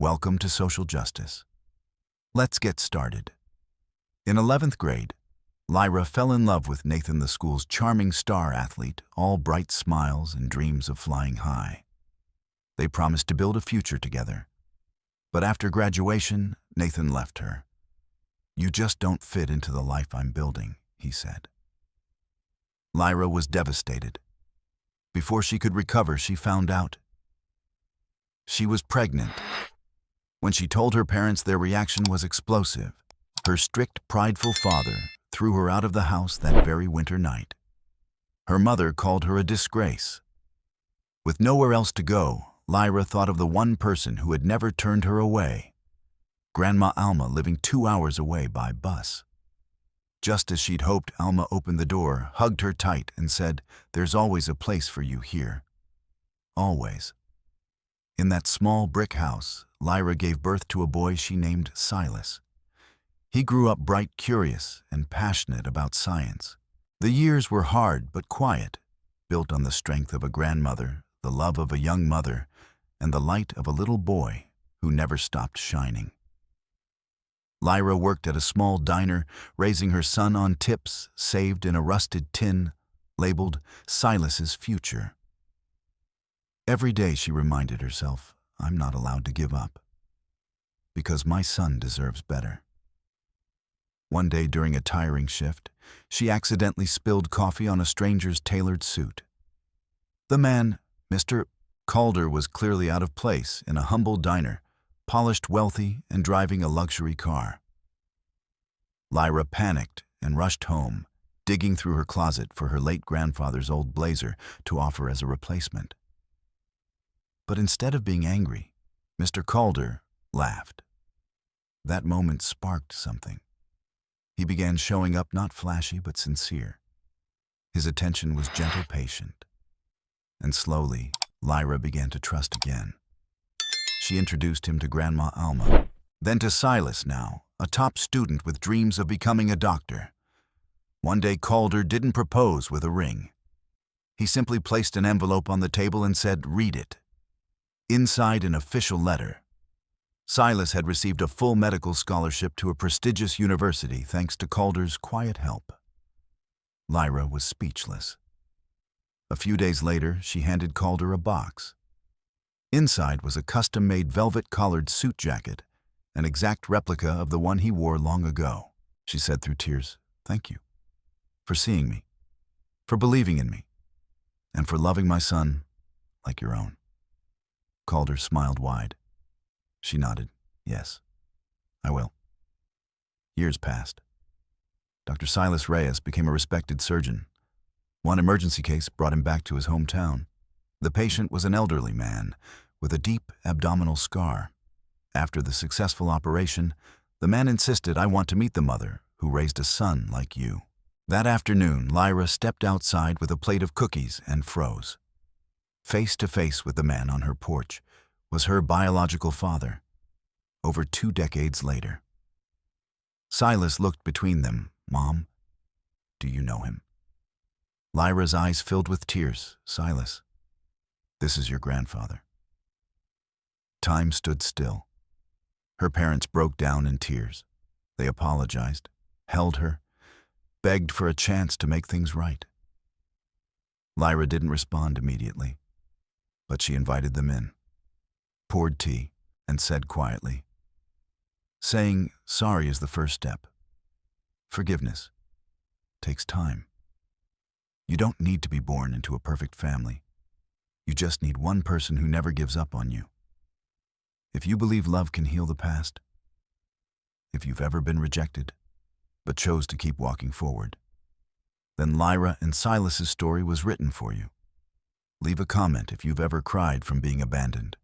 Welcome to Social Justice. Let's get started. In 11th grade, Lyra fell in love with Nathan, the school's charming star athlete, all bright smiles and dreams of flying high. They promised to build a future together. But after graduation, Nathan left her. "You just don't fit into the life I'm building," he said. Lyra was devastated. Before she could recover, she found out she was pregnant. When she told her parents, their reaction was explosive. Her strict, prideful father threw her out of the house that very winter night. Her mother called her a disgrace. With nowhere else to go, Lyra thought of the one person who had never turned her away, Grandma Alma, living 2 hours away by bus. Just as she'd hoped, Alma opened the door, hugged her tight, and said, "There's always a place for you here." Always. In that small brick house, Lyra gave birth to a boy she named Silas. He grew up bright, curious, and passionate about science. The years were hard but quiet, built on the strength of a grandmother, the love of a young mother, and the light of a little boy who never stopped shining. Lyra worked at a small diner, raising her son on tips saved in a rusted tin, labeled Silas's future. Every day she reminded herself, "I'm not allowed to give up, because my son deserves better." One day during a tiring shift, she accidentally spilled coffee on a stranger's tailored suit. The man, Mr. Calder, was clearly out of place in a humble diner, polished, wealthy, and driving a luxury car. Lyra panicked and rushed home, digging through her closet for her late grandfather's old blazer to offer as a replacement. But instead of being angry, Mr. Calder laughed. That moment sparked something. He began showing up, not flashy but sincere. His attention was gentle, patient. And slowly, Lyra began to trust again. She introduced him to Grandma Alma, then to Silas, now a top student with dreams of becoming a doctor. One day, Calder didn't propose with a ring. He simply placed an envelope on the table and said, "Read it." Inside, an official letter. Silas had received a full medical scholarship to a prestigious university thanks to Calder's quiet help. Lyra was speechless. A few days later, she handed Calder a box. Inside was a custom-made velvet-collared suit jacket, an exact replica of the one he wore long ago. She said through tears, "Thank you for seeing me, for believing in me, and for loving my son like your own." Calder smiled wide. She nodded. "Yes, I will." Years passed. Dr. Silas Reyes became a respected surgeon. One emergency case brought him back to his hometown. The patient was an elderly man with a deep abdominal scar. After the successful operation, the man insisted, "I want to meet the mother who raised a son like you." That afternoon, Lyra stepped outside with a plate of cookies and froze. Face to face with the man on her porch was her biological father, over 2 decades later. Silas looked between them. "Mom, do you know him?" Lyra's eyes filled with tears. "Silas, this is your grandfather." Time stood still. Her parents broke down in tears. They apologized, held her, begged for a chance to make things right. Lyra didn't respond immediately, but she invited them in, poured tea, and said quietly, "Saying sorry is the first step. Forgiveness takes time. You don't need to be born into a perfect family. You just need one person who never gives up on you. If you believe love can heal the past, if you've ever been rejected but chose to keep walking forward, then Lyra and Silas's story was written for you. Leave a comment if you've ever cried from being abandoned,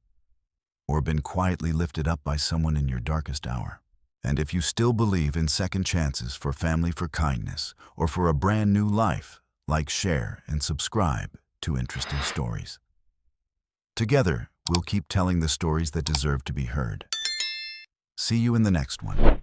or been quietly lifted up by someone in your darkest hour. And if you still believe in second chances for family, for kindness, or for a brand new life, like, share, and subscribe to Interesting Stories. Together, we'll keep telling the stories that deserve to be heard. See you in the next one.